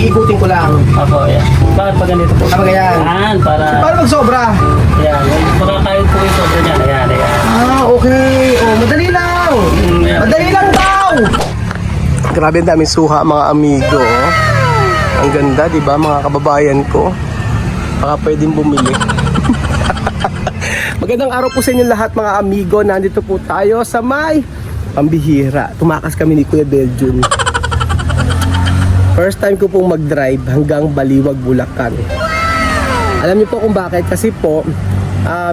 iikutin ko lang. Ako, yan. Bakit pag ganito po? Kapag yan. Yan, para... Paano magsobra? Yan, para kahit po yung sobra niya. Ayan, ayan. Ah, okay. Oh, madali lang. Ayan. Madali lang daw. Grabe, ang daming suha mga amigo. Ang ganda, di ba mga kababayan ko? Baka pwedeng bumili. Magandang araw po sa inyo lahat mga amigo. Nandito po tayo sa may pambihira. Tumakas kami ni Kuya Belgium. First time ko pong mag-drive hanggang Baliwag, Bulacan. Alam niyo po kung bakit? Kasi po,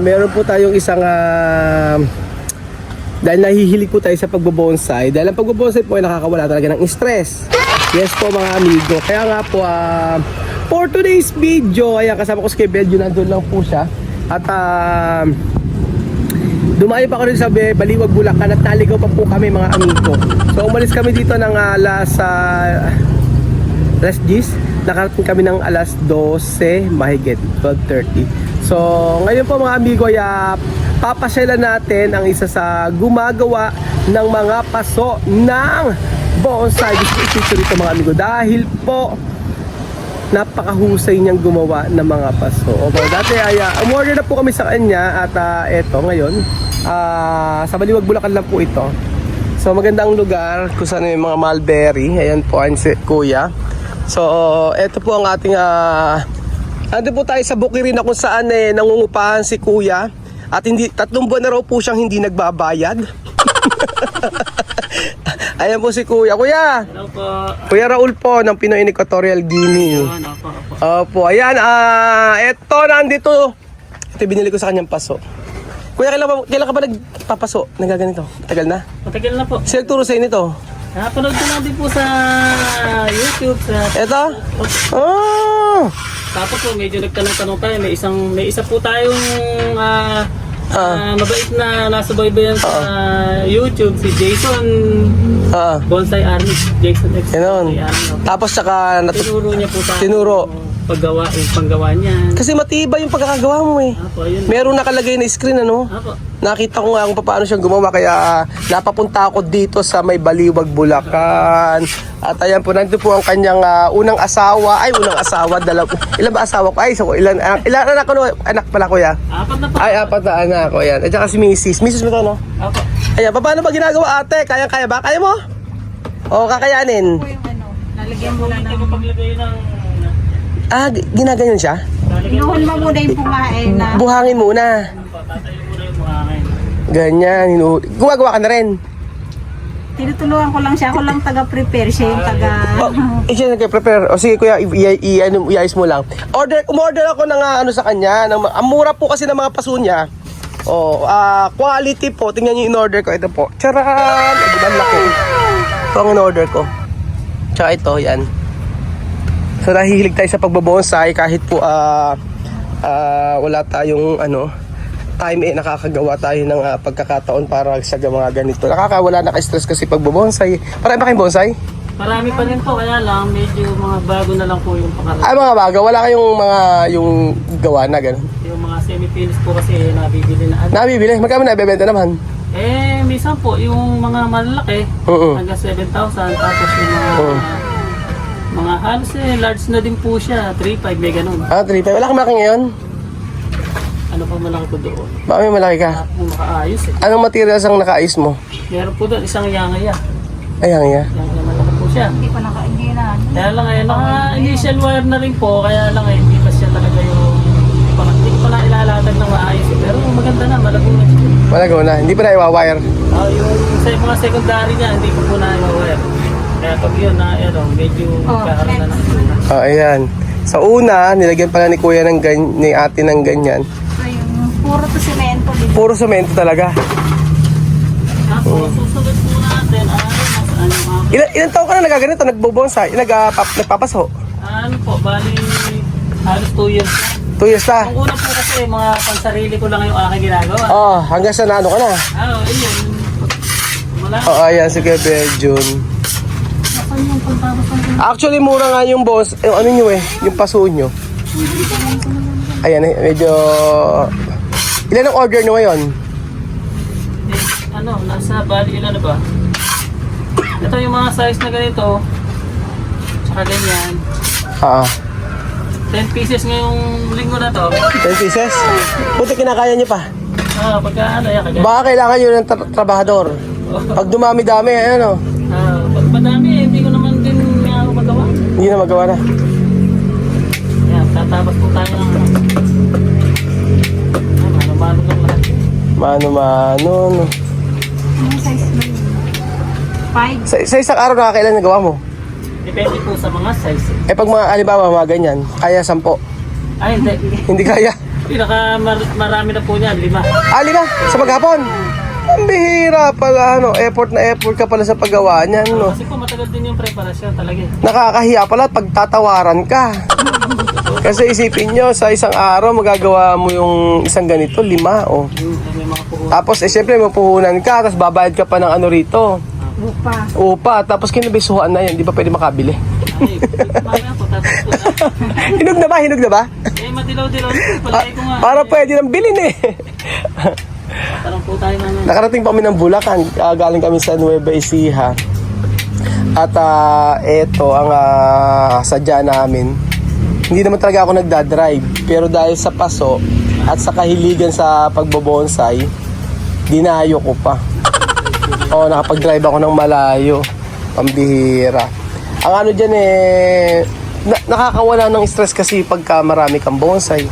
meron po tayong isang... dahil nahihilig po tayo sa pagbobonsai. Dahil ang pagbobonsai po ay nakakawala talaga ng stress. Yes po mga amigo. Kaya nga po, for today's video, ayan, kasama ko si Kuya Belgium, nandun lang po siya. At dumayo pa ako rin sa Baliwag, Bulacan at naligaw pa po kami mga amigo. So umalis kami dito ng alas 10. Nakarating kami ng alas 12 mahigit, 12:30. So ngayon po mga amigo, papasyalan natin ang isa sa gumagawa ng mga paso ng bonsai. Gusto ko i-picture ito mga amigo dahil po napakahusay niyang gumawa ng mga paso. Okay, dati ay umorder na po kami sa kanya at eto ngayon sa Baliwag, Bulacan lang po ito. So magandang lugar kung saan may mga mulberry. Ayan po ang si Kuya. So eto po ang ating ando po tayo sa Bukirin na kung saan nangungupahan si Kuya. At hindi 3 buwan na raw po siyang hindi nagbabayad. Ayan po si Kuya. Kuya! Hello po. Kuya Raul po ng Pinoy Equatorial Guinea. Opo, ayan, eto nandito. Ito binili ko sa kanyang paso. Kuya, kailan ka ba nagpapaso? Nagaganito? Matagal na? Matagal na po. Sino turo sa'yo nito? Napanood ko na din po sa YouTube. Eto? Oh! Tapos po, medyo nagtanong-tanong tayo. May isa po tayong mabait na nasa baybayan sa YouTube, si Jason Bonsai Army. Jason X. Ganon. Bonsai Army. Tapos saka Tinuro niya po sa tinuro. panggawa niya. Kasi matibay yung pagkakagawa mo eh. Apo, ayun. Meron nakalagay na screen ano? Apo. Nakita ko nga kung paano siyang gumawa kaya napapunta ako dito sa may Baliwag, Bulacan. At ayan po, nandito po ang kanyang unang asawa. Ilan ba asawa ko? Ilan anak ko? Anak pala kuya? 4 na po. Ay, 4 na anak ko yan. At saka si Mrs. Mrs. mo to, no? Apo. Ayan, paano ba ginagawa ate? Kaya ba? Kaya mo? O, kakayanin? Po yung lalagyan mo na Hindi ko ng... paglagay ng... Ginaganyan siya? Inuhon mo muna yung pumain na... Buhangin muna. Tatayo mo na yung buhangin. Ganyan, gumagawa ka na rin. Tinutulungan ko lang siya. Ako lang taga-prepare. Siya yung taga... Siya nag-prepare. O sige kuya, i-ayos mo lang. Umorder ako ng sa kanya. Ang mura po kasi ng mga paso niya. Quality po. Tingnan niyo in-order ko. Ito po. Charan! Di ba laki? Ito ang in-order ko. Tsaka ito, yan. So nahihilig tayo sa pagbobonsai kahit po wala tayong time nakakagawa tayo ng pagkakataon para sa mga ganito. Nakakawala naka-stress kasi pagbobonsai. Marami ba kayong bonsai? Marami pa rin po, kaya lang medyo mga bago na lang po yung pangalan. Mga bago, wala kayong yung gawa na gano'n. Yung mga semi-finish po kasi nabibili na. Nabibili? Magkano nabibenta naman? Minsan po, yung mga malalaki, hanggang 7,000. Tapos yung mga halos large na din po siya, 3,500, may ganun. 3,500. Wala kang malaki ngayon? Ano pa malaki po doon? Baka may malaki ka? Kung makaayos Anong materials ang nakaayos mo? Meron po doon, isang yangaya. Ayan nga. Yangaya malaki po siya. Hindi pa hindi na. Kaya lang naka-initial wire na rin po, kaya lang hindi pa siya talaga yung... Hindi ko pa na ilalatag ng maayos. Pero maganda na, malabong na siya. Malagaw na. Hindi pa na i-wire. Yung sa mga secondary niya, hindi pa po na i-wire. Kaya pag yun medyo kakaroon na ng itsura. Ayan. Sa una, nilagyan pala ni kuya ni ate ng ganyan. So yung puro to semento. Puro semento talaga. Tapos susunod po natin Ilan taon ka na nagaganito? Nagbobonsai? Nagpapaso? ano po, bali halos 2 years na. 2 years na? Ang una po kasi mga pansarili ko lang yung aking ginagawa. Hanggang sa naano ka na? Yun. Wala. Ayan, sige, Belgium. Saan yung pagtapos ng... Actually, mura nga yung boss. Yung paso nyo. Ayan, medyo... Ilan ang order nyo ngayon? Nasa bali ilan na ba? Ito yung mga size na ganito. Tsaka ganyan. Ah, 10 pieces ngayong linggo na to. 10 pieces? Buti kinakaya niyo pa. Pagka ano, kagaya. Baka kailangan nyo ng trabahador. Pag dumami-dami, ano, Pag madami, hindi ko naman din magawa. hindi na magawa na. Yan, tatabas po tayo ng mano-mano lang lahat. Mano-mano, no. Anong size mo yun? 5? Sa isang araw nakakailan nagawa mo? Depende po sa mga size. Eh pag mga halimbawa mga ganyan, kaya 10. Ay, hindi. Hindi kaya. Marami na po niyan, 5. Ali na, sa maghapon. Ang bihira pala, ano, effort na effort ka pala sa paggawa niyan, no. Kasi po matagal din yung preparasyon talaga. Nakakahiya pala pag tatawaran ka. Kasi isipin nyo, sa isang araw magagawa mo yung isang ganito, 5, oh. May mga puhunan. Tapos, syempre, mapuhunan ka, tapos babayad ka pa ng ano rito. Upa. Upa, tapos kinabisuhan na yan, di ba pwede makabili? Ay, mamaya po, tapos po na. Hinog na ba? Hinog na ba? Madilaw-dilaw. Palagay ko nga. Para pwede nang bilhin eh. Parang po tayo na. Nakarating pa kami ng Bulacan, galing kami sa Nueva Ecija. At eto ang sadya namin. Hindi naman talaga ako nagdadrive, pero dahil sa paso at sa kahiligan sa pagbobonsai, dinayo ko pa. Oo, nakapag-drive ako ng malayo. Pambihira. Ang ano dyan nakakawala ng stress kasi pagka marami kang bonsai.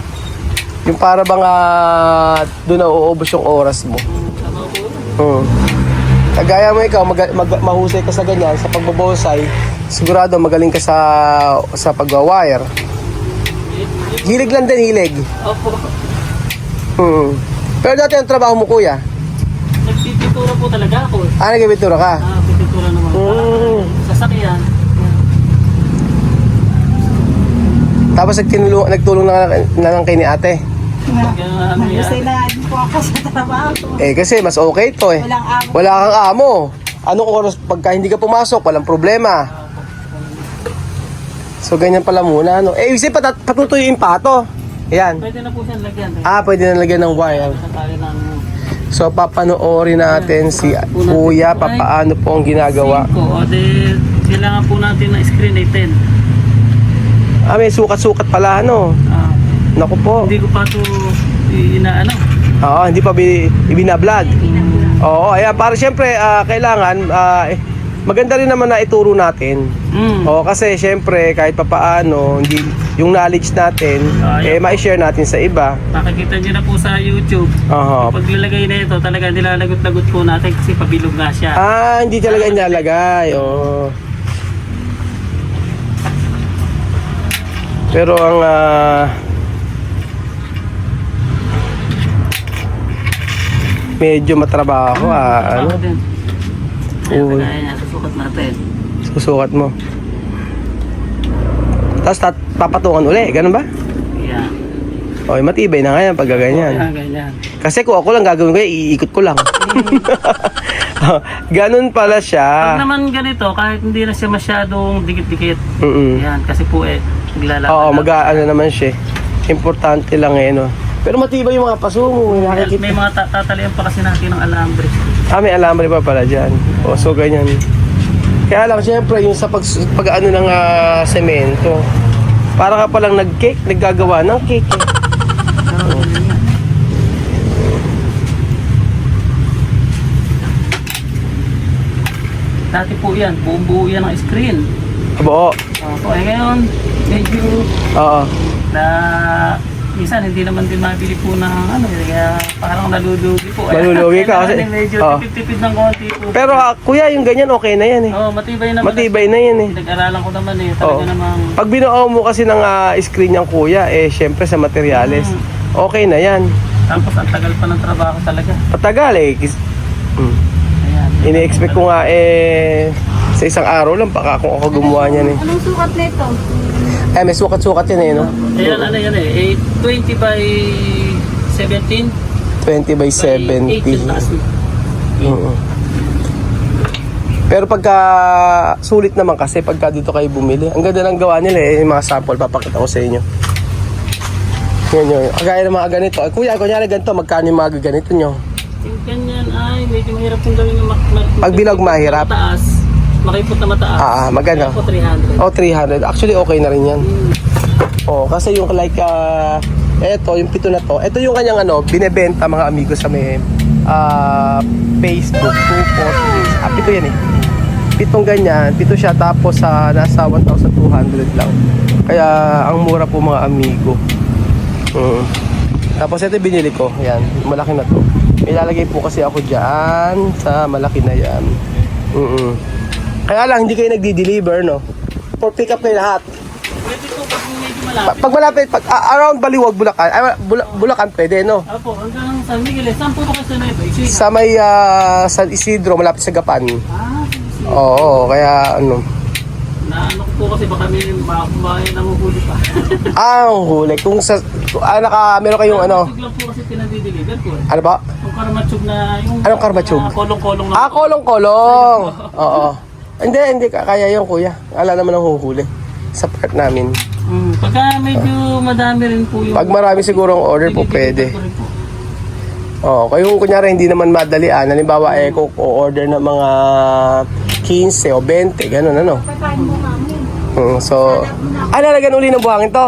Yung para bang doon na uubos yung oras mo. Kagaya mo ikaw, mahusay ka sa ganyan, sa pagbobonsai, sigurado magaling ka sa pagwa-wire. Hilig lang din, hilig. Opo. Pero dati ang trabaho mo, kuya? Nagpipintura po talaga ako. Nagpipintura ka? Pipintura naman. Sasakyan. Tapos nagtulong na lang kay ni ate. Kasi na po ako sa trabaho. Kasi mas okay to eh. Walang amo. Wala kang amo. Anong oras pagka hindi ka pumasok, walang problema. So ganyan pala muna, no. Isip patutuyuin pa to. Ayan. Pwede na po siya lagyan. Pwede na lagyan ng wire. So papanoorin natin si kuya papaano po ang ginagawa. 5 o kailangan po natin ng screen ay 10. May sukat-sukat pala, ano. Naku po. Hindi ko pa ito inaano. Oo, hindi pa ibinablog. Oo, ayan, para siyempre, kailangan, maganda rin naman na ituro natin. Oo, kasi siyempre, kahit papaano, yung knowledge natin, ma-share natin sa iba. Makikita nyo na po sa YouTube. Paglalagay na ito, talaga nilalagot-lagot po natin kasi pabilog nga siya. Hindi talaga inalagay. Oo. Pero ang medyo matrabaho ano? Kaya susukat natin. Susukat mo. Tapos papatungan uli, ganun ba? Yeah. Okay, matibay na nga yan pag ganyan. Ganyan. Kasi kung ako lang gagawin ko, iikot ko lang. Ganun pala siya. Pag naman ganito, kahit hindi na siya masyadong dikit-dikit. Yan, kasi po naglalakad. Oo, mag-aano naman siya. Importante lang no. Pero matibay yung mga paso mo. May mga tatalian pa kasi natin ng alambre. May alambre pa pala dyan. So ganyan. Kaya lang, syempre, yung sa pag-ano ng semento, para ka palang nag-cake, naggagawa ng cake. Dati po yan, buong-buo yan ng screen. Buo. Ngayon, medyo na minsan hindi naman din mabili po ng kaya parang nalulugi po. Nalulugi ka kasi. Medyo tipid-tipid ng konti po. Pero kuya, yung ganyan okay na yan eh. Matibay naman. Matibay na yan eh. Pinag-aralan ko naman talaga namang. Pag binuo mo kasi ng screen yung kuya, syempre sa materyales, okay na yan. Tapos ang tagal pa ng trabaho talaga. Patagal eh. Ini-expect ko nga sa isang araw lang baka kung ako gumawa niyan eh. Anong sukat nito? May sukat-sukat yan no? Ayan, 20 by 17. 20 by 70. Pero pagka sulit naman kasi pagka dito kayo bumili. Ang ganda ng gawa nila yung mga sample, papakita ko sa inyo. Yan. Kagaya ng mga ganito. Kuya, kunyari ganito, magkano yung mga ganito nyo? Yung ganyan ay medyo mahirap kung gawin yung Pag bilog mahirap? Taas. makipot na mataas. Magkano? Ako 300. Oh, 300. Actually, okay na rin yan. Oh, kasi yung like, eto, yung pito na to. Ito yung kanyang binebenta mga amigo sa may Facebook. 2 post. Pito yan eh. Pitong ganyan. Pito siya tapos nasa 1,200 lang. Kaya, ang mura po mga amigo. Tapos ito binili ko. Yan, malaki na to. Ilalagay po kasi ako dyan sa malaki na yan. Kaya lang, hindi kayo nagdi-deliver, no? For pick up kayo lahat. Pwede po pag medyo malapit. Pag malapit, around Baliwag, Bulacan. Bulacan pwede, no? Opo, hanggang San Miguel. Saan po ba kayo sa Nueva Ecija? Sa may San Isidro, malapit sa Gapan. Sige. Oo, kaya Naano ko po kasi baka may makakumain ng huli pa. ang huli. Kung meron kayong Karmatsug lang po kasi pinadideliver ko. ano ba? Yung karmatsug na yung... Anong karmatsug? Kolong-kolong na. Kolong-kolong. Oo. Hindi. Kaya yung kuya. Ala naman ang huhuli sa part namin. Pagka medyo madami rin po yung... Pag marami siguro ang order po, pwede. ko rin po. Oo, kung kunyari hindi naman madalian, halimbawa order ng mga 15 o 20, ganun Pagkain mo namin. So, lalagyan uli ng buhangin to?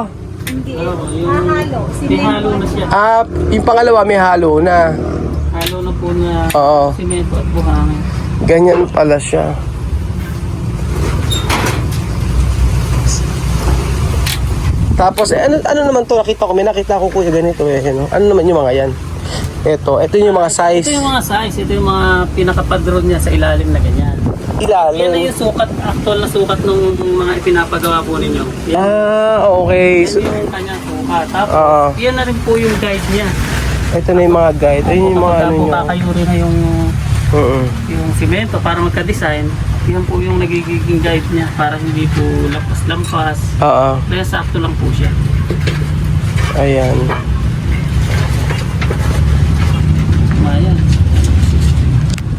Hindi. Yung... Hahalo. May halo na siya. Yung pangalawa may halo na. Halo na po na Oo, simento at buhangin. ganyan pala siya. Tapos, ano naman to? Nakita ko kuya ganito Ano naman yung mga yan? Ito yung mga size. Ito yung mga size. Ito yung mga pinakapadron niya sa ilalim na ganyan. Yan na Ilalim. yung sukat, actual na sukat ng mga ipinapagawa po ninyo. Yan, Okay. yan yung kanyang sukat. Tapos, Oo. yan na rin po yung guide niya. Ito na yung mga guide. Ayun yung mga Kapag po kakayuri na yung simento para magka-design, yan po yung nagiging guide niya para hindi po lampas-lampas. Oo. Kaya sakto lang po siya. Ayan. Ayan.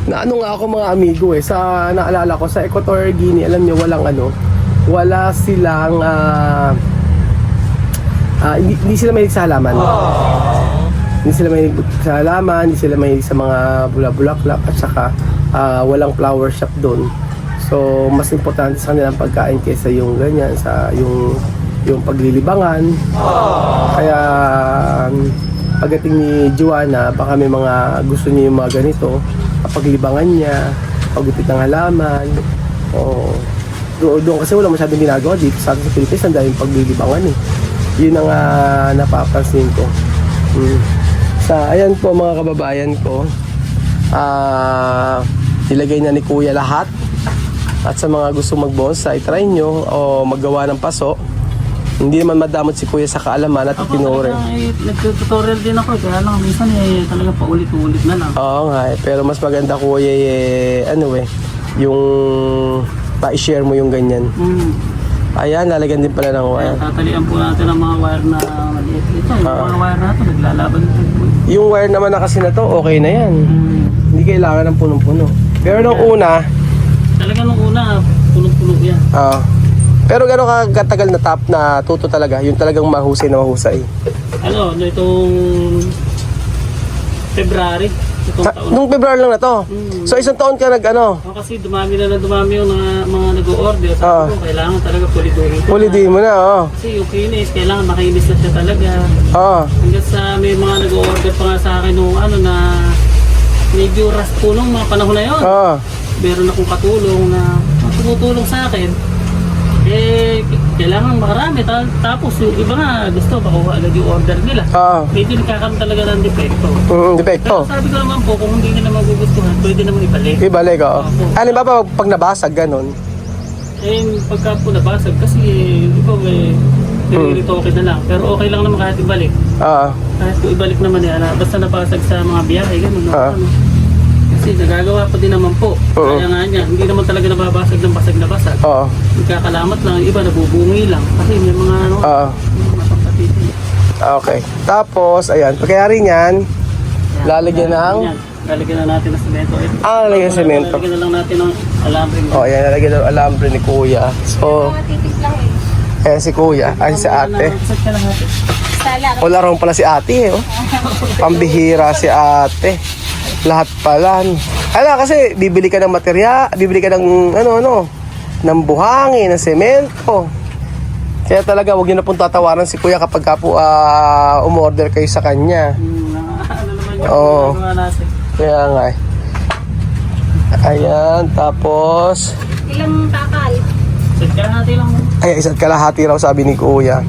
Naano nga ako mga amigo sa naalala ko sa Equatorial Guinea, alam niyo wala silang hindi sila mahilig sa halaman. Hindi sila mahilig sa halaman, hindi sila mahilig sa mga bulaklak at saka walang flower shop doon. So mas importante sa kanila ang pagkain kaysa yung ganyan sa yung paglilibangan. Kaya pagdating ni Joanna, baka may mga gusto niya yung mga ganito, paglibangan niya, pagupit ng halaman. Doon kasi wala masyadong ginagawa dito sa atin sa Pilipinas, ang daming paglilibangan Yun ang napapansin ko. Ayan po mga kababayan ko, nilagay na ni Kuya lahat. At sa mga gusto mag-bonsai, try nyo o maggawa ng paso. Hindi naman madamot si Kuya sa kaalaman at itinure. Nag-tutorial din ako, kaya lang minsan talaga paulit-ulit na lang. Oo nga pero mas maganda Kuya yung pa-share mo yung ganyan. Ayan, lalagyan din pala ng wire. Tatalian po natin ang mga wire na maliit. Ito, yung mga wire na ito, naglalaban ito. Yung wire naman na kasi na to, okay na yan. Hindi kailangan ng punong-puno. Pero nung una, talaga nung una, punong-puno yan. pero gano'n katagal na top na tuto talaga? Yung talagang mahusay na mahusay. Itong February, itong taon. Nung February lang na to? So isang taon ka Kasi dumami yung mga nag-o-order. Sabi ko, kailangan talaga puliduhin ko. Pulidihin mo na, Kasi yung kinis, kailangan makinis na siya talaga. Hanggang sa may mga nag-o-order pa nga sa akin nung na medyo ras po nung mga panahon na yun. Meron akong katulong na tumutulong sa akin. Kailangan makarami. Tapos yung iba nga gusto, makuha agad yung order nila. Medyo nagkakaroon talaga ng depekto. Depekto? Pero sabi ko naman po, kung hindi nila magugustuhan, pwede naman ibalik. Ibalik, Ano ba pag nabasag, ganun? Pagka po nabasag, kasi ikaw nire-retoke na lang. Pero okay lang naman kahit ibalik. Kahit po ibalik naman basta nabasag sa mga biyahe, ganun. Kasi nagagawa pa din naman po. Kaya nga niya, hindi naman talaga nababasag ng basag na basag. Nagkakalamat lang, iba nabubungi lang. Kasi may mga mapapatitin. Okay. Tapos, ayan, pagkayari niyan, lalagyan ng... Lalagyan na natin ng semento. Lalagyan ng semento. Lalagyan na lang natin ng alambre. Ayan, lalagyan ng alambre ni Kuya. So, Mga titis lang si Kuya, si ate. Wala pala si ate Pambihira si ate. Lahat pala. Hala, kasi bibili ka ng materya, bibili ka ng ng buhangin, ng semento. Kaya talaga, huwag niyo na pong tatawaran si Kuya kapag ka po umorder kayo sa kanya. Ano naman yung Oo. ginagawa natin. Kaya nga eh. Ayan, tapos... Ilang takal? Set ka natin lang. Ay, isa't kalahati raw sabi ni Kuya.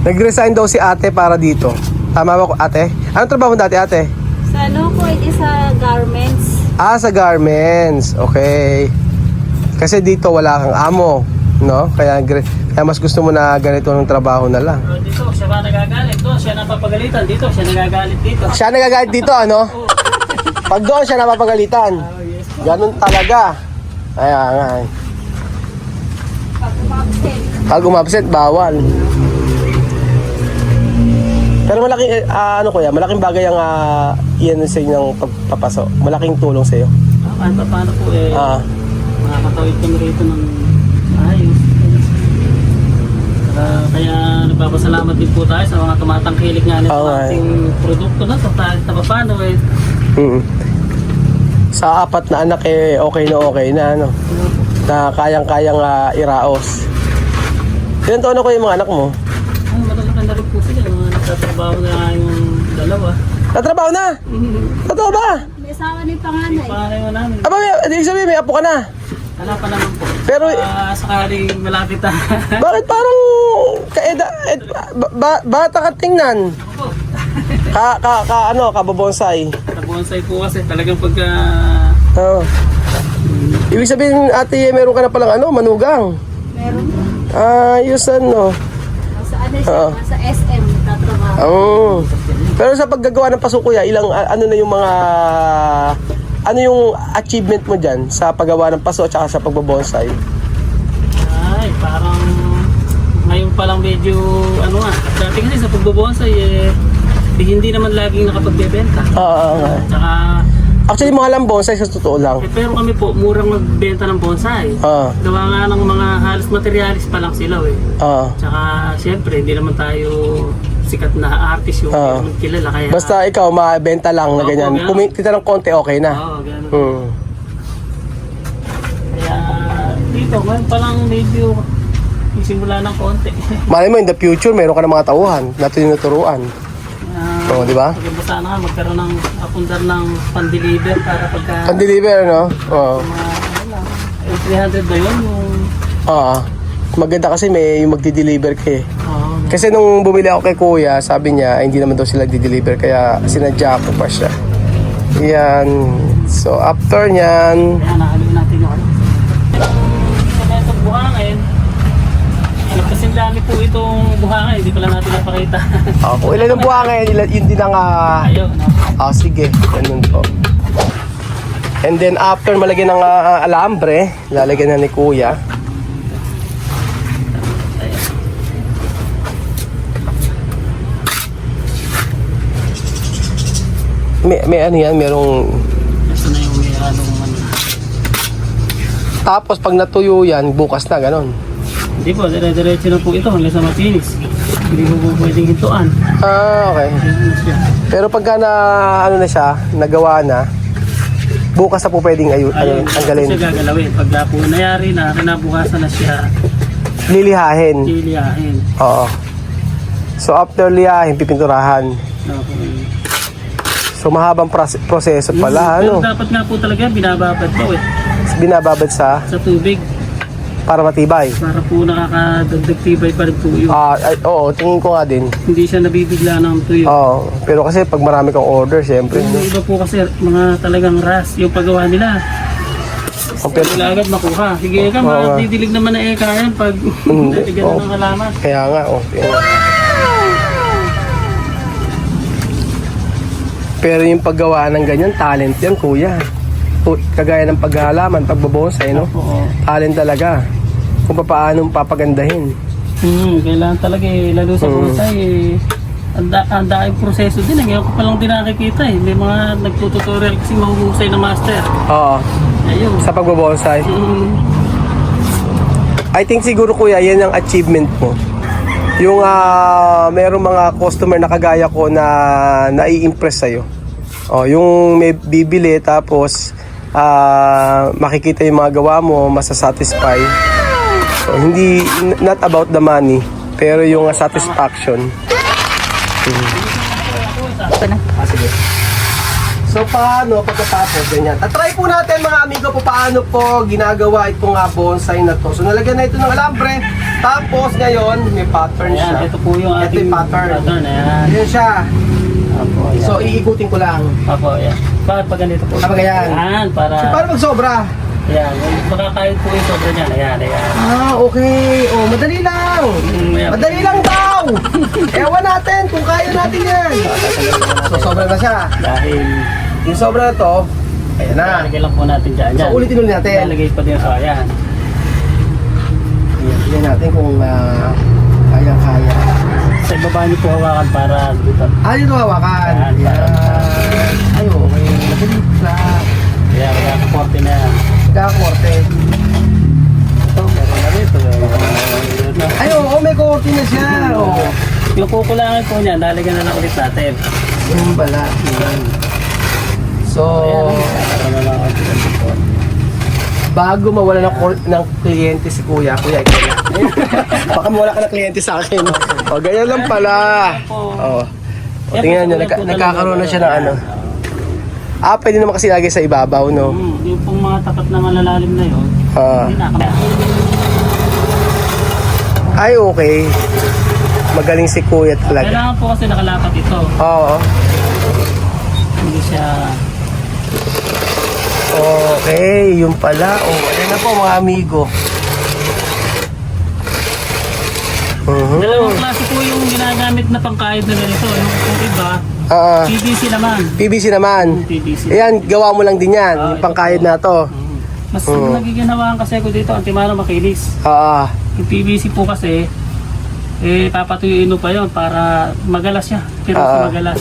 Nag-resign daw si ate para dito. Tama ba ko, ate? Anong trabaho mo dati, ate? Sa ano ko, sa garments. Sa garments. Okay. Kasi dito wala kang amo, no? Kaya mas gusto mo na ganito ng trabaho na lang. Pero dito, siya ba nagagalit? Doon, siya napapagalitan. Dito, siya nagagalit dito. Siya nagagalit dito, ano? Pag doon siya napapagalitan. Oh, yes. Ganun talaga. Ayan nga. Pag umabsent. Pag umabsent, bawal. Pero malaking, kuya, malaking bagay ang iyan sa inyo ng pagpapaso. Malaking tulong sa iyo. Kahit pa paano po makakatawid kami rito ng ayos. Kaya nagpapasalamat din po tayo sa mga tumatangkilik nga nito ating produkto na to. Kahit na paano Sa 4 na anak okay na ano. Na kayang-kayang iraos. Ilan taon na ko yung mga anak mo? Malalaki na rin po sila. Nagtatrabaho na yung dalawa. Natrabaho na? Totoo ba? May asawa na yung panganay. Pangalan mo namin. Aba, ibig sabihin may apo ka na. Wala pa naman po. Pero Sakaling malapit na. bakit parang bata ka tingnan? Kababonsay. Sa bonsai po kasi talagang pagka... Oo. Ibig sabihin, ate, meron ka na palang manugang. Meron. Ayos ano. Sa ano siya, sa SM tatrabaho. Oo. Pero sa paggagawa ng paso, kuya, ano na yung mga... Ano yung achievement mo dyan sa paggawa ng paso at saka sa pagbabonsai? Ay, parang... Ngayon pa lang medyo... Dati kasi sa pagbabonsai hindi naman laging nakapagbebenta. Oo. Tsaka... Actually, mahal ang bonsai sa totoo lang. pero kami po, murang magbenta ng bonsai. Gawa nga ng mga halos materialis pa lang sila Tsaka, siyempre, hindi naman tayo sikat na artist yung kilala. Kaya, Basta ikaw, mabenta lang na ganyan. ganun. Kumita ng konti, okay na. Oo, gano'n. Kaya, dito, ngayon pa lang medyo isimula ng konti. Malay mo, in the future, meron ka ng mga tauhan na tinuturuan. Oo, di ba? Pag sana nga, magkaroon ng apundar ng pan-deliver para pagka... Pan-deliver, no? Oo. Mga, 300 ba yun? Oo. Maganda kasi may yung magdi-deliver ka eh. Oo. Kasi nung bumili ako kay Kuya, sabi niya, hindi naman daw sila di-deliver, kaya sinadya ko pa siya. Yan. So, after nyan, Kaya nakalagay natin yung Kaya itong buhangin, kasing dami po itong buhangin, hindi pala natin napakita. kung ilan ang buhangin, yun din ang... Ayun, sige. Ganun po. And then, after malagyan ng alambre, lalagyan na ni Kuya. May ano yan, merong... ito na yung may halong Tapos pag natuyo yan, bukas na, ganon. Hindi po, dire-diretso na po ito hanggang sa matinis. Hindi po pwedeng hintuan. Okay. Ayun na siya. Pero pagka na siya, nagawa na, bukas na po pwedeng tanggalin. Siya gagalawin. Pagka po nayari na, kinabukasan na siya, Lilihahin. liliyahin. Oo. So after lihahin, pipinturahan. So mahabang proseso pala, Pero dapat nga po talaga binababad po Binababad sa sa tubig para matibay. para po nakakadagdag tibay pa rin po yun. Oo, tingin ko nga din. Hindi siya nabibigla ng tuyo. Oo, pero kasi pag marami kang order, syempre. Yung iba po kasi mga talagang ras yung paggawa nila. Pero, Wala agad makuha. Sige ka, madidilig naman na kaya pag ganun ang halaman. kaya nga, Pero yung paggawa ng ganyan, talent yan, kuya. Kagaya ng paghalaman, pagbabonsai, no? Oo. Talent talaga. Kung paano papagandahin. Kailangan talaga lalo sa bonsai ang daing proseso din. Ngayon ko pa lang din nakikita May mga nagtututorial kasi mahuhusay na master. Oo, Ayun. sa pagbabonsai. I think siguro, kuya, yan ang achievement mo. Yung merong mga customer na kagaya ko na nai-impress sa'yo. Oh, yung may bibili tapos makikita yung mga gawa mo, masasatisfy. So, hindi, not about the money, pero yung satisfaction. Sige. So, paano pagkatapos ganyan? Tatry po natin mga amigo po paano po ginagawa itong bonsai na to. So, nalagyan na ito ng alambre. Tapos, ngayon, may pattern siya. Ayan, ito po yung Ito ating yung pattern. Ayan. Ayan siya. Apo, ayan. So, iikutin ko lang. Apo, ayan. Pag ganito po. Kapag ayan. Ayan, para... So, paano magsobra? Ayan, makakayod po yung sobra niyan. Ayan, ayan. Okay. Oh, madali lang. Ayan. Madali lang daw. Ewan natin kung kaya natin yan. So, sobra na siya. Dahil... Yung sobra na to, ayan na. Lalagay lang po natin dyan. So, ulitin ulit natin. Lalagay pa din. Oh, ayan. Tignan natin kung kaya-kaya. Sa ibaba niyo po hawakan para dito. Dito hawakan. Ayan, Yan. Ay, okay. Madali lang. Ayan, magkakaporte na yan. Kakakorte. Ito, meron na dito. Ay, oo, may korte na siya. Oo. Yung kukulangin po niya, lalagyan na lang ulit natin. Yung bala. So, Ayan, na lang ulit dito. bago mawala ng kliyente si Kuya, ikaw na. Baka mawala ka ng kliyente sa akin. O, ganyan lang pala. O, tingnan nyo, nagkakaroon na siya ng ano. Pwede naman kasi lagi sa ibabaw, no? Yung pong mga tapat na malalalim na yun, hindi na kaya. Ay, okay. Magaling si Kuya talaga. Kailangan po kasi nakalapat ito. Oo. Hindi siya... Okay, yung pala. Ayan na po mga amigo. Dalawang klase po yung ginagamit na pangkahit na ganito. Yung iba, PVC naman. PVC naman. PVC. Ayan, gawa mo lang din yan. Yung pangkahit na to. Mas nagiginawahan kasi ko dito, antimano makinis. Yung PVC po kasi, papatuyuin mo pa yun para magalas siya. Pero magalas.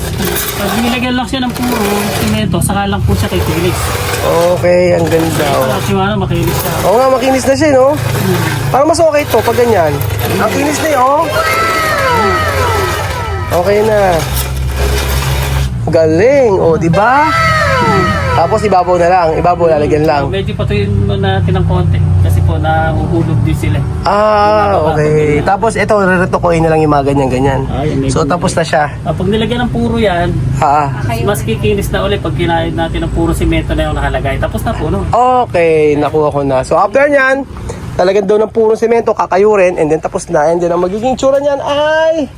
Pag nilagyan lang siya ng puro simento, saka lang po siya kay kinis. Okay, ang ganda. Antimano makinis siya. Oo nga, makinis na siya, no? Parang mas okay to pag ganyan. Ang kinis na yun, oh. Okay na. Galing, oh, di ba? Tapos ibabaw na lang, ibabaw lalagyan lang. Medyo patuyuin mo natin ng konti kasi po nahuhulog din sila. Okay. Tapos ito, reretukoy na lang yung mga ganyan-ganyan. So, tapos na siya. Pag nilagyan ng puro yan, mas kikinis na ulit pag kinahit natin ng puro simento na yung nakalagay. Tapos na po, no? Okay, nakuha ko na. So, after nyan, talagang doon ng puro semento, kakayurin, and then tapos na. And then, ang magiging tsura nyan ay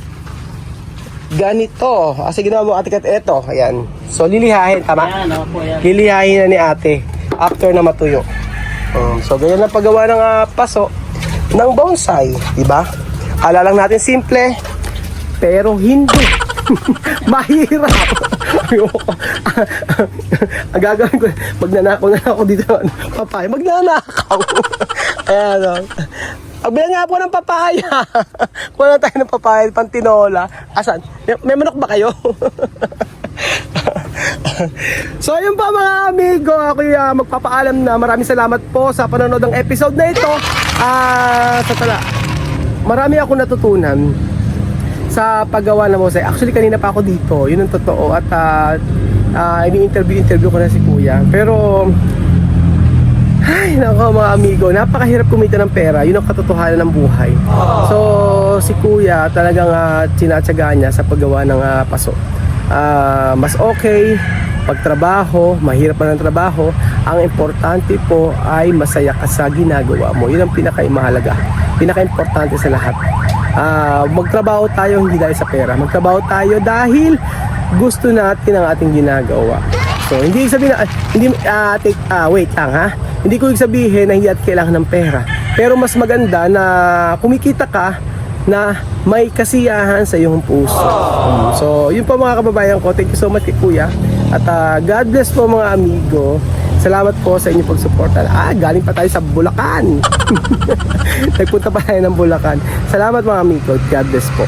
ganito. Kasi ginawa mo ate kat eto. Ayan. So, lilihahin, tama? Ayan, po yan. Lilihahin na ni ate after na matuyo. So, ganyan lang paggawa ng paso ng bonsai, di ba? Ala lang natin simple, pero hindi. Mahirap. Ang gagawin ko, magnanakaw na ako dito. Papaya, magnanakaw. Ayan, pagbilang nga po ng papaya. Kuha na tayo ng papaya, pantinola. Asan? May manok ba kayo? So yun pa mga amigo, ako magpapaalam na. Maraming salamat po sa panonood ng episode na ito. Marami ako natutunan sa paggawa ng bonsai. Actually kanina pa ako dito, yun ang totoo. At ini-interview ko na si Kuya. Pero ay, nako mga amigo, napakahirap kumita ng pera. Yun ang katotohanan ng buhay. So, si Kuya talagang tinatsagaan niya sa paggawa ng paso. Mas okay pagtrabaho, mahirap man ang trabaho. Ang importante po ay masaya ka sa ginagawa mo. Yun ang pinakamahalaga, pinaka-importante sa lahat. Magtrabaho tayo hindi dahil sa pera. Magtrabaho tayo dahil gusto natin ang ating ginagawa. So, hindi sabihin na, wait lang ha. Hindi ko sabihin na hindi at kailangan ng pera. Pero mas maganda na kumikita ka na may kasiyahan sa iyong puso. So, yun po mga kababayan ko. Thank you so much kay Kuya. At God bless po mga amigo. Salamat po sa inyong pagsuporta. Galing pa tayo sa Bulacan. Nagpunta pa tayo ng Bulacan. Salamat mga amigo. God bless po.